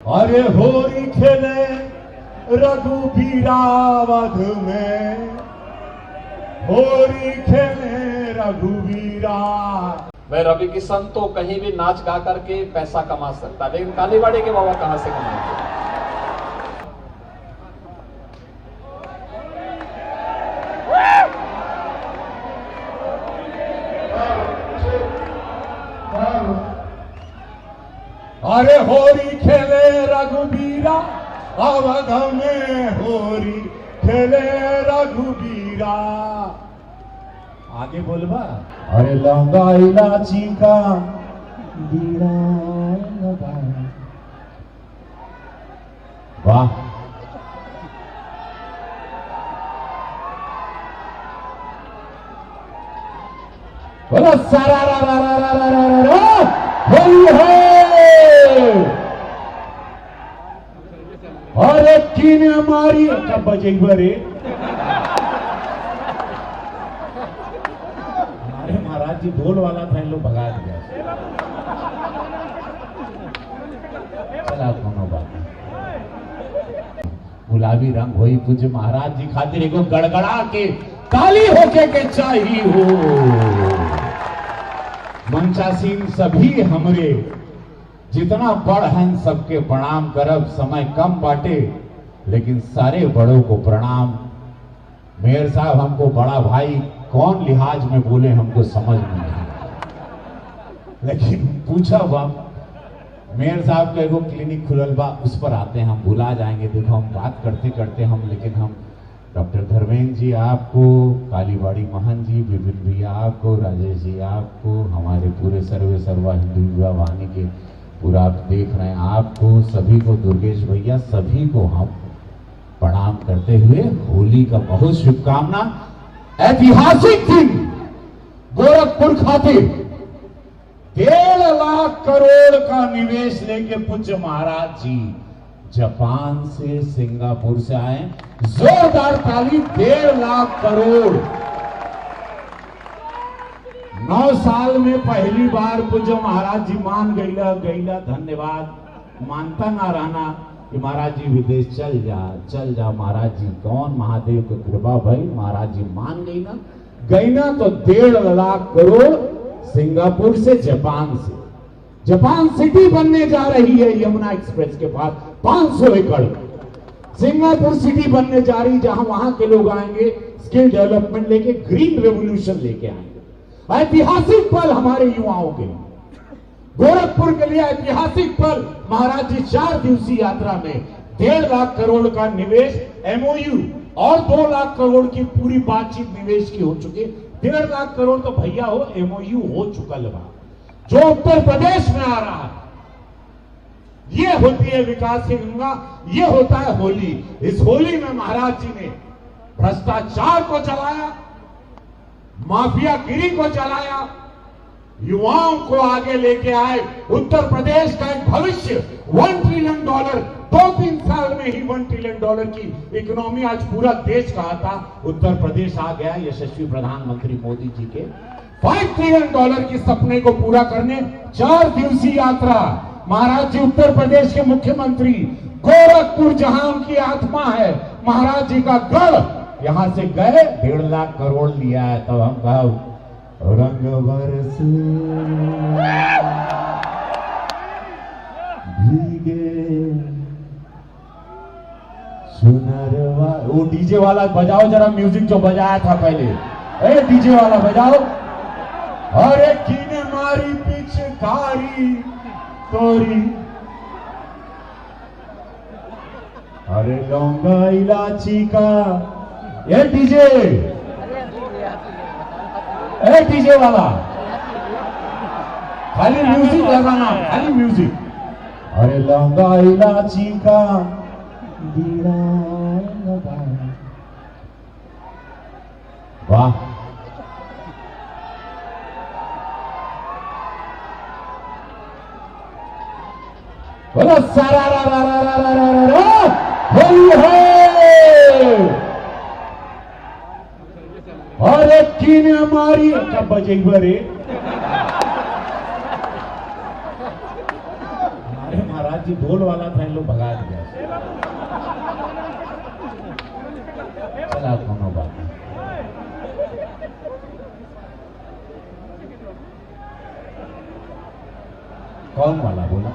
अरे होरी खेले रघुबीरावध में, होरी खेले रघुबीरा। मैं रवि किशन तो कहीं भी नाच गा करके पैसा कमा सकता, लेकिन कालीबाड़ी के बाबा कहां से कमाएंगे? अरे होरी खेले रघुबीरा अवध में, होरी खेले रघुबीरा। आगे बोलबा। अरे लौंगा इलाची का बीड़ा लगा। वाह, बोलो सारा रा रा रा रा रा रा रा होली है। अरे किने मारी कब बजे बरे। अरे महाराज जी ढोल वाला था, इन लोग भगा दिया। चला कोनो बात नहीं। गुलाबी रंग होई पूज्य महाराज जी खातिर एगो गड़गड़ा के काली होके के चाहिए हो। मंचासीन सभी हमरे जितना बड़ हैं सबके प्रणाम करब। समय कम बाटे लेकिन सारे बड़ों को प्रणाम। मेयर साहब हमको बड़ा भाई कौन लिहाज में बोले हमको समझ में नहीं, लेकिन पूछा बाप मेयर साहब का एगो क्लिनिक खुलल बा, उस पर आते हैं, हम भुला जाएंगे। देखो हम बात करते करते लेकिन हम डॉक्टर धर्मेंद्र जी आपको, कालीबाड़ी महन जी, विपिन भैया आपको, राजेश जी आपको, हमारे पूरे सर्वे सर्वा हिंदू युवा वाहिनी के पूरा आप देख रहे हैं आपको, सभी को, दुर्गेश भैया सभी को हम प्रणाम करते हुए होली का बहुत शुभकामना। ऐतिहासिक दिन गोरखपुर खातिर 1.5 लाख करोड़ का निवेश लेके पूज्य महाराज जी जापान से, सिंगापुर से आए। जोरदार ताली। 1.5 लाख करोड़ 9 साल में पहली बार पूज्य महाराज जी मान गईला। धन्यवाद। मानता ना रहना कि महाराज जी विदेश चल जा महाराज जी। कौन महादेव की कृपा भाई, महाराज जी मान गई ना तो 1.5 लाख करोड़ सिंगापुर से, जापान से। जापान सिटी बनने जा रही है यमुना एक्सप्रेस के पास, 500 एकड़। सिंगापुर सिटी बनने जा रही, जहां वहां के लोग आएंगे स्किल डेवलपमेंट लेके, ग्रीन रेवोल्यूशन लेके आएंगे। ऐतिहासिक पल हमारे युवाओं के लिए, गोरखपुर के लिए ऐतिहासिक पल। महाराज जी 4 दिवसीय यात्रा में 1.5 लाख करोड़ का निवेश, एमओयू और 2 लाख करोड़ की पूरी बातचीत निवेश की हो चुकी। 1.5 लाख करोड़ तो भैया हो एमओयू हो चुकल बा, जो उत्तर प्रदेश में आ रहा है। ये होती है विकास की गंगा, ये होता है होली। इस होली में महाराज जी ने भ्रष्टाचार को चलाया, माफियागिरी को चलाया, युवाओं को आगे लेके आए। उत्तर प्रदेश का एक भविष्य, $1 ट्रिलियन, 2-3 साल में ही $1 ट्रिलियन की इकोनॉमी आज पूरा देश का था। उत्तर प्रदेश आ गया यशस्वी प्रधानमंत्री मोदी जी के $5 ट्रिलियन की सपने को पूरा करने। 4 दिवसीय यात्रा महाराज जी उत्तर प्रदेश के मुख्यमंत्री, गोरखपुर जहां उनकी आत्मा है, महाराज जी का गढ़, यहां से गए। 1.5 लाख करोड़ लिया है। तब हम कहा रंग बरस भीगे सुनरवा। वो डीजे वाला बजाओ जरा, म्यूजिक जो बजाया था पहले। ए डीजे वाला बजाओ। अरे किने मारी पिचकारी तोरी, अरे लौंगा इलाची का। ये डीजे, ए डीजे वाला, खाली म्यूजिक लगाना, खाली म्यूजिक। अरे लौंगा इलाची का बीड़ा लगा। वाह, बोलो सारा रा रा रा रा रा रा रा होली है। अरे किने मारी कब बजे बरे। अरे महाराज जी ढोल वाला था, इन लोग भगा दिया। चला कोनो बात नहीं। कौन वाला बोला?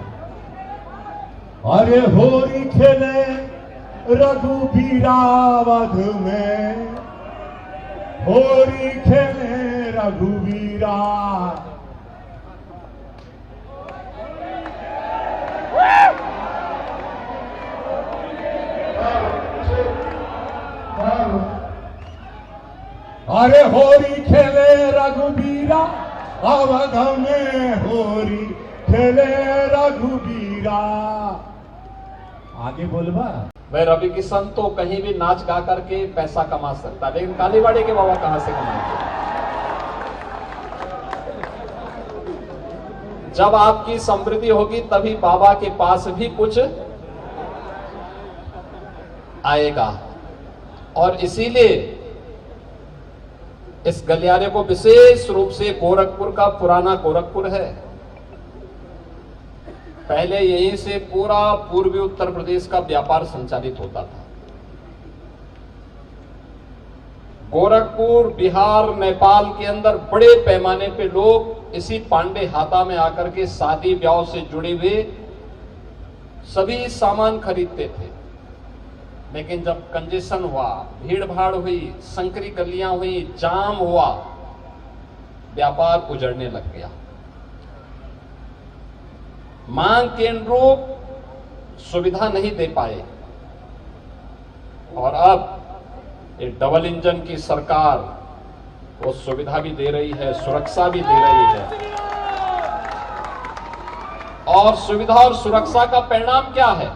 अरे होरी खेले रघुबीरावध में, होरी खेले रघुबीरा। अरे होरी खेले रघुबीरा अवध में, होरी खेले रघुबीरा। आगे बोलबा। भाई रवि किशन तो कहीं भी नाच गा करके पैसा कमा सकता है, लेकिन कालीबाड़ी के बाबा कहां से कमाएंगे? जब आपकी समृद्धि होगी तभी बाबा के पास भी कुछ आएगा। और इसीलिए इस गलियारे को विशेष रूप से गोरखपुर का पुराना गोरखपुर है। पहले यहीं से पूरा पूर्वी उत्तर प्रदेश का व्यापार संचालित होता था। गोरखपुर, बिहार, नेपाल के अंदर बड़े पैमाने पे लोग इसी पांडे हाता में आकर के शादी ब्याह से जुड़े हुए सभी सामान खरीदते थे। लेकिन जब कंजेशन हुआ, भीड़ भाड़ हुई, संकरी गलियां हुई, जाम हुआ, व्यापार उजड़ने लग गया। मांग के अनुरूप सुविधा नहीं दे पाए। और अब ये डबल इंजन की सरकार वो सुविधा भी दे रही है, सुरक्षा भी दे रही है। और सुविधा और सुरक्षा का परिणाम क्या है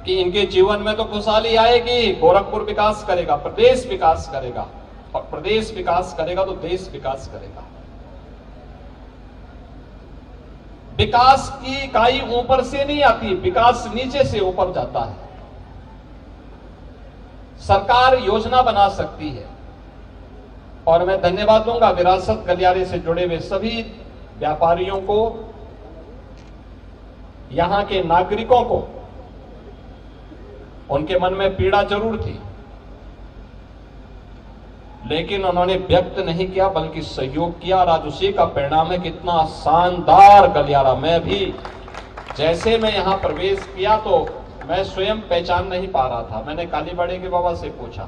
कि इनके जीवन में तो खुशहाली आएगी, गोरखपुर विकास करेगा, प्रदेश विकास करेगा, और प्रदेश विकास करेगा तो देश विकास करेगा। विकास की इकाई ऊपर से नहीं आती, विकास नीचे से ऊपर जाता है। सरकार योजना बना सकती है। और मैं धन्यवाद दूंगा विरासत गलियारे से जुड़े हुए सभी व्यापारियों को, यहां के नागरिकों को। उनके मन में पीड़ा जरूर थी, लेकिन उन्होंने व्यक्त नहीं किया बल्कि सहयोग किया। और आज उसी का परिणाम है कितना शानदार गलियारा। मैं भी जैसे मैं यहां प्रवेश किया तो मैं स्वयं पहचान नहीं पा रहा था। मैंने कालीबाड़ी के बाबा से पूछा,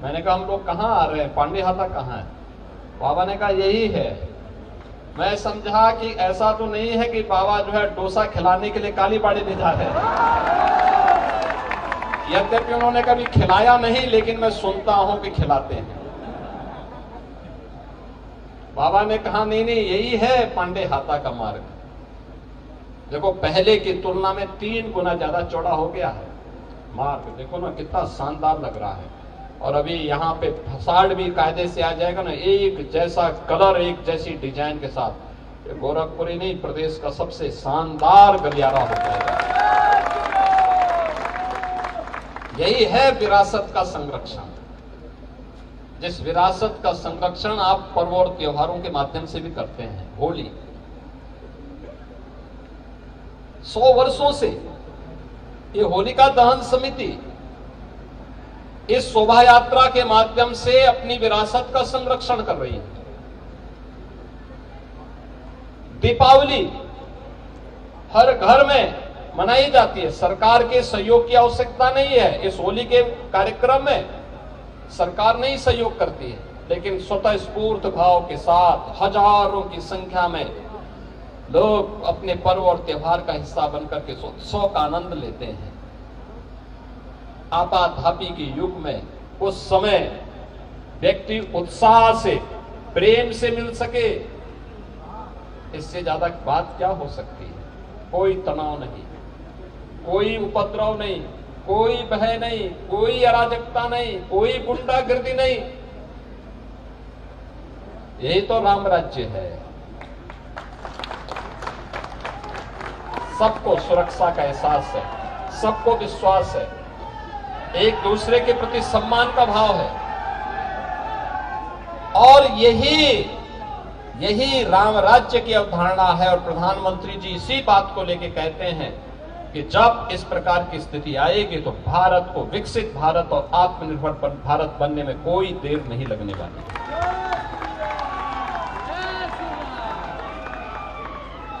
मैंने कहा हम लोग कहां आ रहे हैं, पांडे हाता कहां है? बाबा ने कहा यही है। मैं समझा कि ऐसा तो नहीं है कि बाबा जो है डोसा खिलाने के लिए कालीबाड़ी ले जा रहे हैं। यद्यपि उन्होंने कभी खिलाया नहीं, लेकिन मैं सुनता हूं कि खिलाते हैं। बाबा ने कहा नहीं नहीं यही है पांडे हाता का मार्ग। देखो पहले की तुलना में 3 गुना ज्यादा चौड़ा हो गया है मार्ग। देखो ना कितना शानदार लग रहा है। और अभी यहाँ पे फसाड भी कायदे से आ जाएगा ना, एक जैसा कलर, एक जैसी डिजाइन के साथ। ये गोरखपुर ही नहीं, प्रदेश का सबसे शानदार गलियारा हो जाएगा। यही है विरासत का संरक्षण। जिस विरासत का संरक्षण आप पर्व और त्योहारों के माध्यम से भी करते हैं। होली 100 वर्षों से ये होलिका दहन समिति इस शोभा यात्रा के माध्यम से अपनी विरासत का संरक्षण कर रही है। दीपावली हर घर में मनाई जाती है। सरकार के सहयोग की आवश्यकता नहीं है। इस होली के कार्यक्रम में सरकार नहीं सहयोग करती है, लेकिन स्वतः स्फूर्त भाव के साथ हजारों की संख्या में लोग अपने पर्व और त्योहार का हिस्सा बनकर के उत्सव का आनंद लेते हैं। आपाधापी के युग में उस समय व्यक्ति उत्साह से, प्रेम से मिल सके, इससे ज्यादा बात क्या हो सकती है? कोई तनाव नहीं, कोई उपद्रव नहीं, कोई भय नहीं, कोई अराजकता नहीं, कोई गुंडागर्दी नहीं। यही तो राम राज्य है। सबको सुरक्षा का एहसास है, सबको विश्वास है, एक दूसरे के प्रति सम्मान का भाव है। और यही यही राम राज्य की अवधारणा है और प्रधानमंत्री जी इसी बात को लेकर कहते हैं कि जब इस प्रकार की स्थिति आएगी तो भारत को विकसित भारत और आत्मनिर्भर भारत बनने में कोई देर नहीं लगने वाली।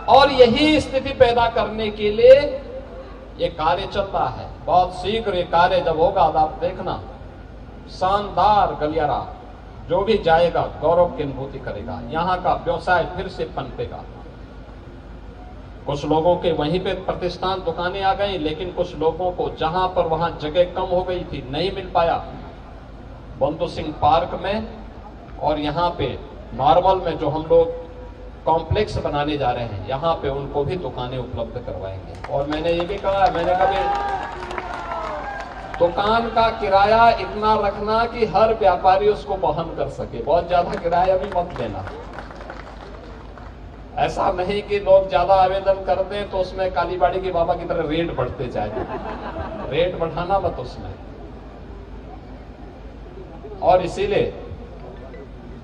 और यही स्थिति पैदा करने के लिए ये कार्य चल रहा है। बहुत शीघ्र ये कार्य जब होगा तो आप देखना, शानदार गलियारा, जो भी जाएगा गौरव की अनुभूति करेगा। यहां का व्यवसाय फिर से पनपेगा। कुछ लोगों के वहीं पे प्रतिष्ठान दुकानें आ गई, लेकिन कुछ लोगों को जहां पर वहां जगह कम हो गई थी, नहीं मिल पाया, बंधु सिंह पार्क में और यहाँ पे मार्बल में जो हम लोग कॉम्प्लेक्स बनाने जा रहे हैं, यहाँ पे उनको भी दुकानें उपलब्ध करवाएंगे। और मैंने ये भी कहा, मैंने कभी दुकान का किराया इतना रखना कि हर व्यापारी उसको वहन कर सके, बहुत ज्यादा किराया भी मत देना। ऐसा नहीं कि लोग ज्यादा आवेदन करते हैं तो उसमें कालीबाड़ी के बाबा की तरह रेट बढ़ते जाए, रेट बढ़ाना मत उसमें। और इसीलिए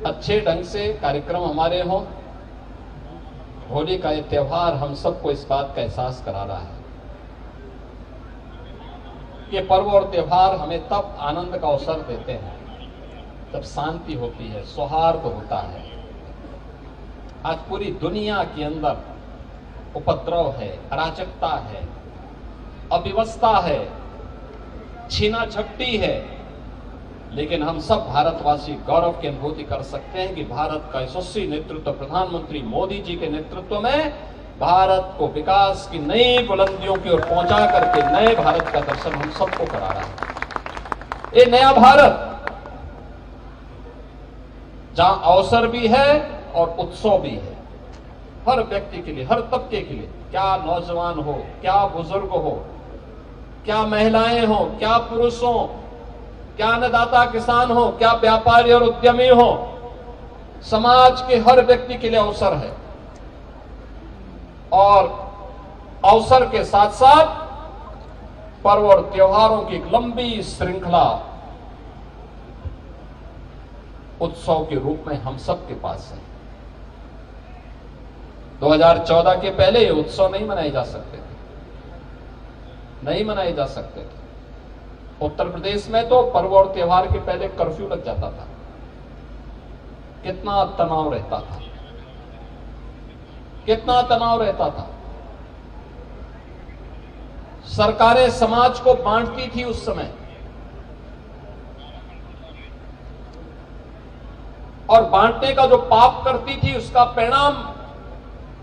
अच्छे ढंग से कार्यक्रम हमारे हों। होली का ये त्योहार हम सबको इस बात का एहसास करा रहा है। ये पर्व और त्योहार हमें तब आनंद का अवसर देते हैं जब शांति होती है, सौहार्द होता है। आज पूरी दुनिया के अंदर उपद्रव है, अराजकता है, अव्यवस्था है, छीना झपटी है, लेकिन हम सब भारतवासी गौरव की अनुभूति कर सकते हैं कि भारत का यशस्वी नेतृत्व प्रधानमंत्री मोदी जी के नेतृत्व में भारत को विकास की नई बुलंदियों की ओर पहुंचा करके नए भारत का दर्शन हम सबको करा रहा है। ये नया भारत जहां अवसर भी है और उत्सव भी है, हर व्यक्ति के लिए, हर तबके के लिए, क्या नौजवान हो, क्या बुजुर्ग हो, क्या महिलाएं हो, क्या पुरुष हो, क्या अन्नदाता किसान हो, क्या व्यापारी और उद्यमी हो, समाज के हर व्यक्ति के लिए अवसर है। और अवसर के साथ साथ पर्व और त्योहारों की एक लंबी श्रृंखला उत्सव के रूप में हम सब के पास है। 2014 के पहले ये उत्सव नहीं मनाए जा सकते थे, नहीं मनाए जा सकते थे। उत्तर प्रदेश में तो पर्व और त्योहार के पहले कर्फ्यू लग जाता था। कितना तनाव रहता था, कितना तनाव रहता था। सरकारें समाज को बांटती थी उस समय, और बांटने का जो पाप करती थी उसका परिणाम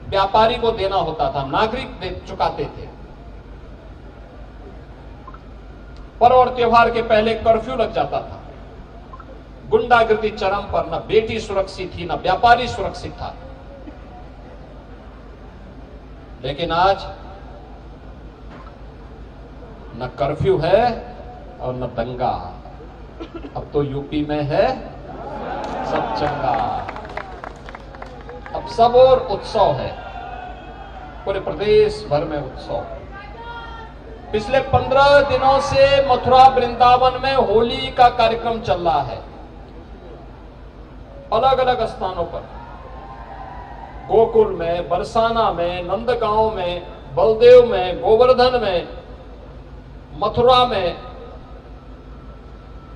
व्यापारी को देना होता था, नागरिक दे चुकाते थे। पर्व और त्योहार के पहले कर्फ्यू लग जाता था, गुंडागिर्दी चरम पर, न बेटी सुरक्षित थी, न व्यापारी सुरक्षित था। लेकिन आज न कर्फ्यू है और न दंगा, अब तो यूपी में है सब चंगा। अब सब और उत्सव है, पूरे प्रदेश भर में उत्सव। पिछले 15 दिनों से मथुरा वृंदावन में होली का कार्यक्रम चल रहा है, अलग अलग स्थानों पर। गोकुल में, बरसाना में, नंदगांव में, बलदेव में, गोवर्धन में, मथुरा में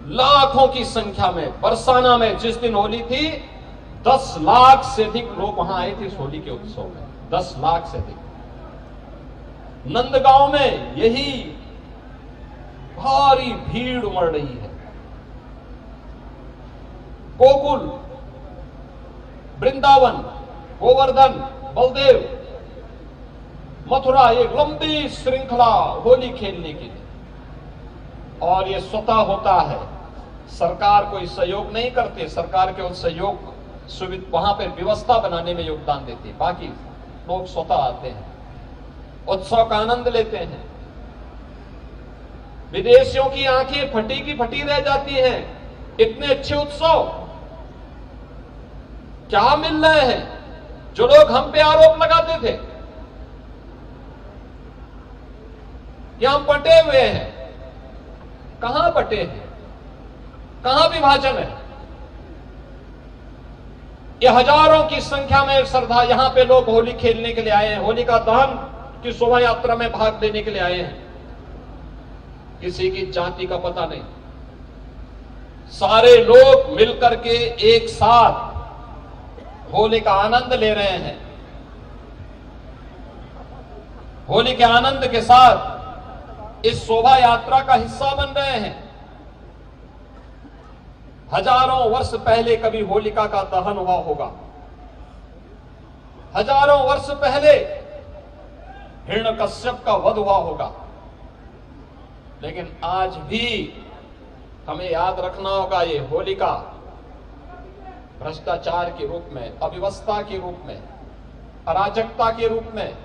लाखों की संख्या में। बरसाना में जिस दिन होली थी 10 लाख से अधिक लोग वहां आए थे इस होली के उत्सव में, 10 लाख से अधिक। नंदगांव में यही भारी भीड़ उमड़ रही है। गोकुल, वृंदावन, गोवर्धन, बलदेव, मथुरा, एक लंबी श्रृंखला होली खेलने के लिए। और ये स्वतः होता है, सरकार कोई सहयोग नहीं करते, सरकार केवल सहयोग सुविधा वहां पर व्यवस्था बनाने में योगदान देती है, बाकी लोग स्वतः आते हैं, उत्सव का आनंद लेते हैं। विदेशियों की आंखें फटी की फटी रह जाती हैं, इतने अच्छे उत्सव क्या मिल रहे हैं जो लोग हम पे आरोप लगाते थे। यहां बटे हुए हैं, कहां बटे हैं, कहां विभाजन है। ये हजारों की संख्या में श्रद्धा यहां पे लोग होली खेलने के लिए आए हैं, होलिका दहन की शोभा यात्रा में भाग लेने के लिए आए हैं। किसी की जाति का पता नहीं, सारे लोग मिलकर के एक साथ होली का आनंद ले रहे हैं। होली के आनंद के साथ इस शोभा यात्रा का हिस्सा बन रहे हैं। हजारों वर्ष पहले कभी होलिका का दहन हुआ होगा, हजारों वर्ष पहले हिरण्यकश्यप का वध हुआ होगा, लेकिन आज भी हमें याद रखना होगा ये होलिका भ्रष्टाचार के रूप में, अव्यवस्था के रूप में, अराजकता के रूप में,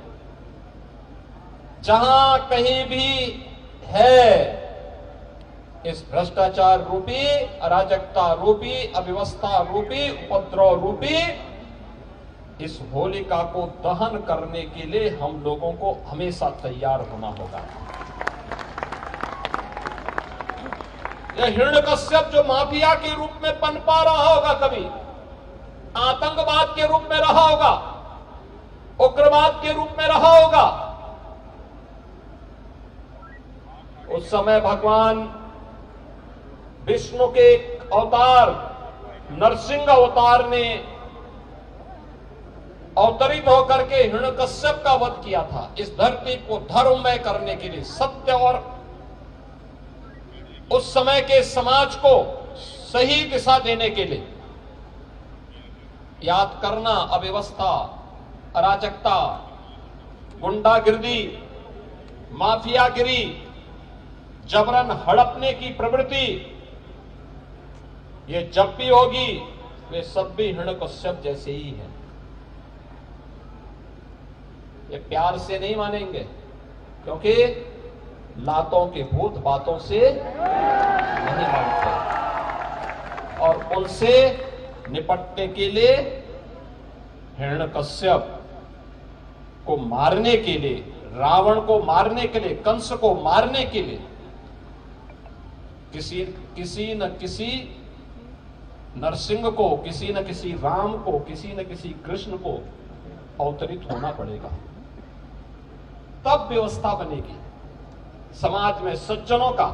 जहां कहीं भी है इस भ्रष्टाचार रूपी, अराजकता रूपी, अव्यवस्था रूपी, उपद्रव रूपी इस होलिका को दहन करने के लिए हम लोगों को हमेशा तैयार होना होगा। यह हिरण्यकश्यप जो माफिया के रूप में पनपा रहा होगा, कभी आतंकवाद के रूप में रहा होगा, उग्रवाद के रूप में रहा होगा, उस समय भगवान विष्णु के अवतार नरसिंह अवतार ने अवतरित होकर के हिरण्यकश्यप का वध किया था, इस धरती को धर्ममय करने के लिए, सत्य और उस समय के समाज को सही दिशा देने के लिए। याद करना, अव्यवस्था, अराजकता, गुंडागिर्दी, माफियागिरी, जबरन हड़पने की प्रवृत्ति, ये जब भी होगी वे सब भी हिरण्यकश्यप जैसे ही हैं। ये प्यार से नहीं मानेंगे, क्योंकि लातों के भूत बातों से नहीं मानते, और उनसे निपटने के लिए हिरण्यकश्यप को मारने के लिए, रावण को मारने के लिए, कंस को मारने के लिए किसी न किसी नरसिंह को, किसी न किसी राम को, किसी न किसी कृष्ण को अवतरित होना पड़ेगा, तब व्यवस्था बनेगी, समाज में सज्जनों का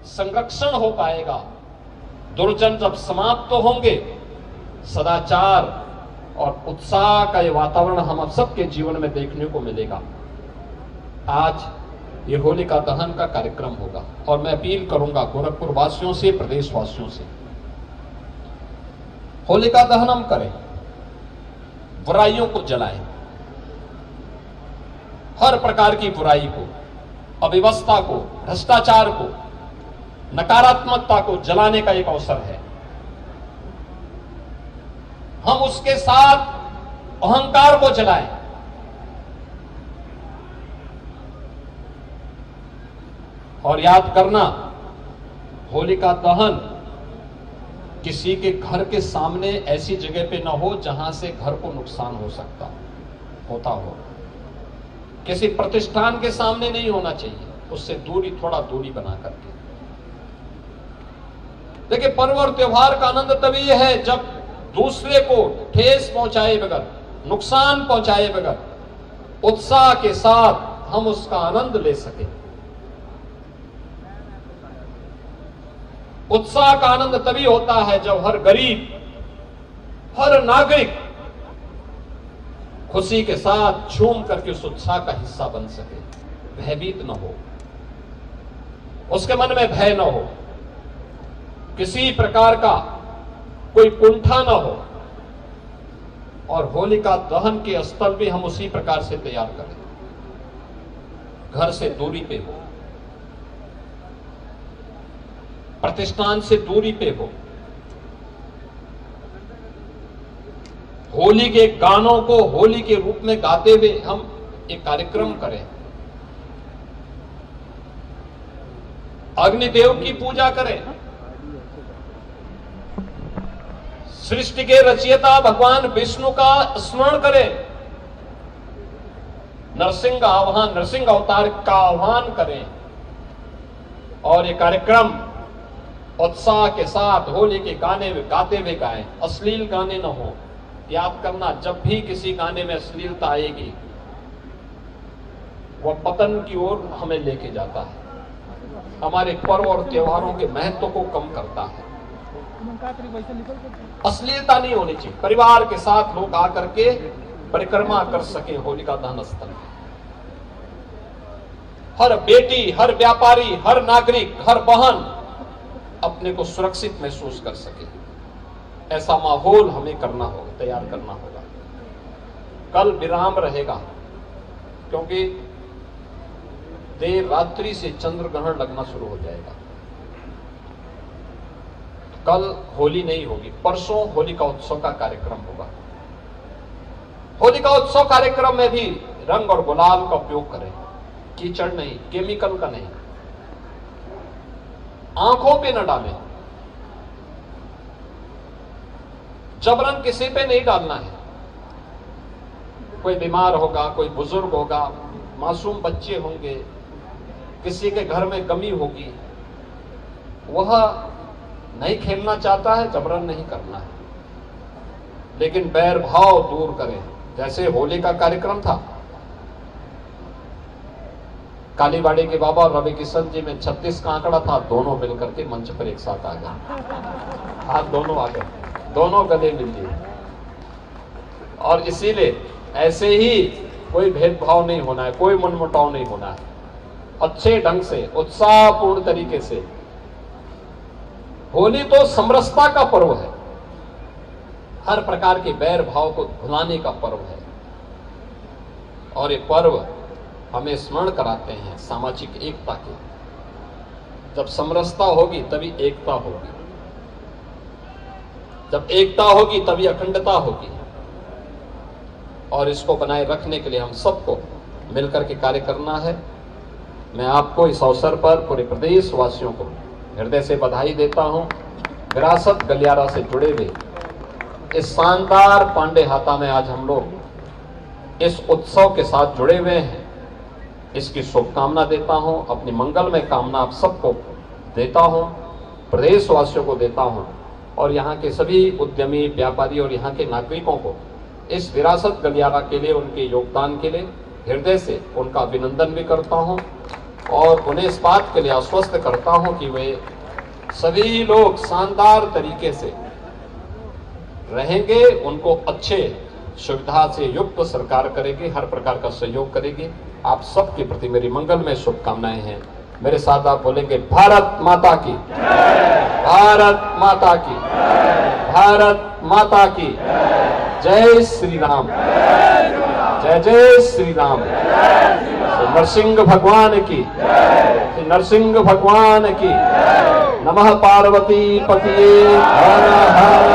संरक्षण हो पाएगा। दुर्जन जब समाप्त तो होंगे, सदाचार और उत्साह का ये वातावरण हम सबके जीवन में देखने को मिलेगा। आज ये होलिका दहन का कार्यक्रम होगा और मैं अपील करूंगा गोरखपुर वासियों से, प्रदेश वासियों से, होलिका दहन हम करें, बुराइयों को जलाएं, हर प्रकार की बुराई को, अव्यवस्था को, भ्रष्टाचार को, नकारात्मकता को जलाने का एक अवसर है। हम उसके साथ अहंकार को जलाएं, और याद करना, होलिका दहन किसी के घर के सामने ऐसी जगह पे ना हो जहां से घर को नुकसान हो सकता होता हो, किसी प्रतिष्ठान के सामने नहीं होना चाहिए, उससे दूरी, थोड़ा दूरी बना करके। देखिए, पर्व और त्योहार का आनंद तभी है जब दूसरे को ठेस पहुंचाए बगैर, नुकसान पहुंचाए बगैर, उत्साह के साथ हम उसका आनंद ले सके। उत्साह का आनंद तभी होता है जब हर गरीब, हर नागरिक खुशी के साथ झूम करके उस उत्साह का हिस्सा बन सके, भयभीत न हो, उसके मन में भय न हो, किसी प्रकार का कोई कुंठा न हो, और होलिका दहन के स्थल भी हम उसी प्रकार से तैयार करें, घर से दूरी पे हो, प्रतिष्ठान से दूरी पे हो, होली के गानों को होली के रूप में गाते हुए हम एक कार्यक्रम करें, अग्निदेव की पूजा करें, सृष्टि के रचयिता भगवान विष्णु का स्मरण करें, नरसिंह आह्वान, नरसिंह अवतार का आह्वान करें, और ये कार्यक्रम उत्साह के साथ होली के गाने गाते हुए गाएं, अश्लील गाने न हो, याद करना, जब भी किसी गाने में अश्लीलता आएगी वह पतन की ओर हमें लेके जाता है, हमारे पर्व और त्योहारों के महत्व को कम करता है। अश्लीलता नहीं होनी चाहिए। परिवार के साथ लोग आकर के परिक्रमा कर सके होलिका दहन स्थल में। हर बेटी, हर व्यापारी, हर नागरिक, हर बहन अपने को सुरक्षित महसूस कर सके, ऐसा माहौल हमें करना होगा, तैयार करना होगा। कल विराम रहेगा क्योंकि देर रात्रि से चंद्र ग्रहण लगना शुरू हो जाएगा। कल होली नहीं होगी, परसों होलिका उत्सव का कार्यक्रम होगा। होलिका उत्सव कार्यक्रम में भी रंग और गुलाल का उपयोग करें, कीचड़ नहीं, केमिकल का नहीं, आंखों पे न डालें, जबरन किसी पे नहीं डालना है। कोई बीमार होगा, कोई बुजुर्ग होगा, मासूम बच्चे होंगे, किसी के घर में गमी होगी, वह नहीं खेलना चाहता है, जबरन नहीं करना है, लेकिन बैर भाव दूर करें। जैसे होली का कार्यक्रम था, कालीबाड़ी के बाबा और रवि किशन जी में 36 का आंकड़ा था, दोनों मिलकर के मंच पर एक साथ आ गए, हाथ दोनों आ गए, दोनों गले मिल लिए। और इसीलिए ऐसे ही कोई भेदभाव नहीं होना है, कोई मनमुटाव नहीं होना है, अच्छे ढंग से उत्साहपूर्ण तरीके से। होली तो समरसता का पर्व है, हर प्रकार के बैर भाव को भुलाने का पर्व है, और ये पर्व हमें स्मरण कराते हैं सामाजिक एकता के। जब समरसता होगी तभी एकता होगी, जब एकता होगी तभी अखंडता होगी, और इसको बनाए रखने के लिए हम सबको मिलकर के कार्य करना है। मैं आपको इस अवसर पर पूरे प्रदेश वासियों को हृदय से बधाई देता हूं। विरासत गलियारा से जुड़े हुए इस शानदार पांडे हाता में आज हम लोग इस उत्सव के साथ जुड़े हुए हैं, इसकी शुभकामना देता हूं, अपनी मंगलमय कामना आप सबको देता हूं, प्रदेश वासियों को देता हूं, और यहाँ के सभी उद्यमी, व्यापारी और यहाँ के नागरिकों को इस विरासत गलियारा के लिए, उनके योगदान के लिए हृदय से उनका अभिनंदन भी करता हूं, और उन्हें इस बात के लिए आश्वस्त करता हूं कि वे सभी लोग शानदार तरीके से रहेंगे, उनको अच्छे सुविधा से युक्त सरकार करेगी, हर प्रकार का सहयोग करेगी। आप सबके प्रति मेरी मंगलमय शुभकामनाएं हैं। मेरे साथ आप बोलेंगे, भारत माता की, भारत माता की, भारत माता की, जय श्री राम, जय जय श्री राम, नरसिंह भगवान की, नरसिंह भगवान की। नमः पार्वती पतिये हर हर